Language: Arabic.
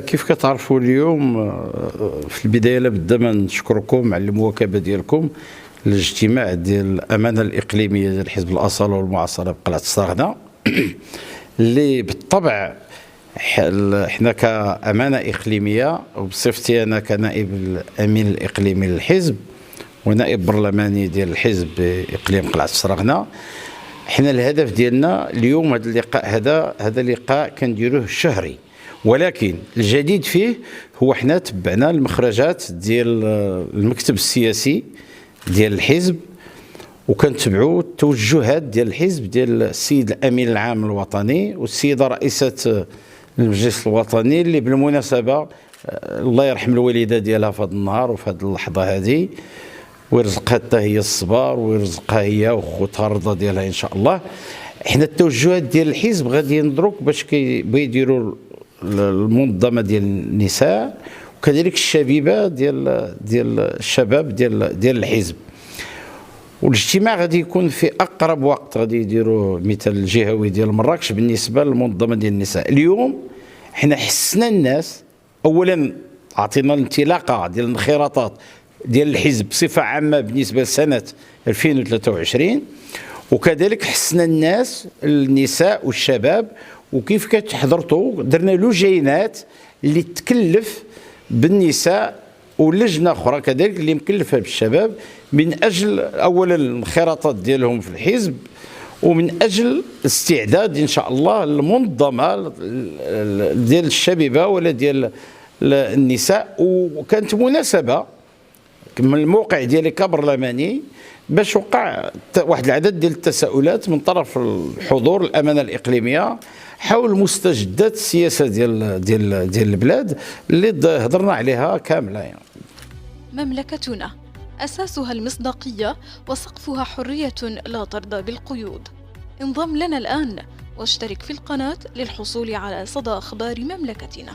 كيف كتعرفوا اليوم، في البداية لابد ما نشكركم على المواكبة ديالكم للاجتماع ديال الأمانة الإقليمية ديال حزب الأصالة والمعاصرة بقلعة الصراغنة اللي بالطبع حنا كأمانة إقليمية وبصفتي أنا كنائب الأمين الإقليمي للحزب ونائب برلماني ديال الحزب إقليم قلعة الصراغنة. حنا الهدف ديالنا اليوم هذا اللقاء هذا لقاء كنديروه شهري، ولكن الجديد فيه هو حنا تبعنا المخرجات ديال المكتب السياسي ديال الحزب وكنتبعوا التوجهات ديال الحزب ديال السيد الامين العام الوطني والسيده رئيسه المجلس الوطني اللي بالمناسبه الله يرحم الوالده ديالها في هذا النهار وفي هذه اللحظه هذه، ويرزقها حتى هي الصبر ويرزقها هي وخوتها الرضا ديالها ان شاء الله. حنا التوجهات ديال الحزب غادي ندرك باش كيديروا المنظمه ديال النساء وكذلك الشبيبه ديال الشباب ديال الحزب. والاجتماع غادي يكون في اقرب وقت، غادي يديروا مثل الجهوي ديال مراكش بالنسبه للمنظمه ديال النساء. اليوم حنا حسنا الناس، اولا عطينا الانطلاقه ديال الانخراطات ديال الحزب بصفه عامه بالنسبه لسنه 2023، وكذلك حسنا الناس النساء والشباب وكيف كتحضرتوا درنا لجينات اللي تكلف بالنساء ولجنه اخرى كذلك اللي مكلفه بالشباب من اجل اولا الانخراطات ديالهم في الحزب ومن اجل استعداد ان شاء الله المنظمه ديال الشبيبه ولا ديال النساء. وكانت مناسبه من الموقع ديالي كبرلماني باش وقع واحد العدد ديال التساؤلات من طرف الحضور الامانه الاقليميه حول مستجدات السياسه ديال البلاد اللي هضرنا عليها كامله. يعني مملكتنا أساسها المصداقية وسقفها حرية لا ترضى بالقيود. انضم لنا الآن واشترك في القناة للحصول على صدى أخبار مملكتنا.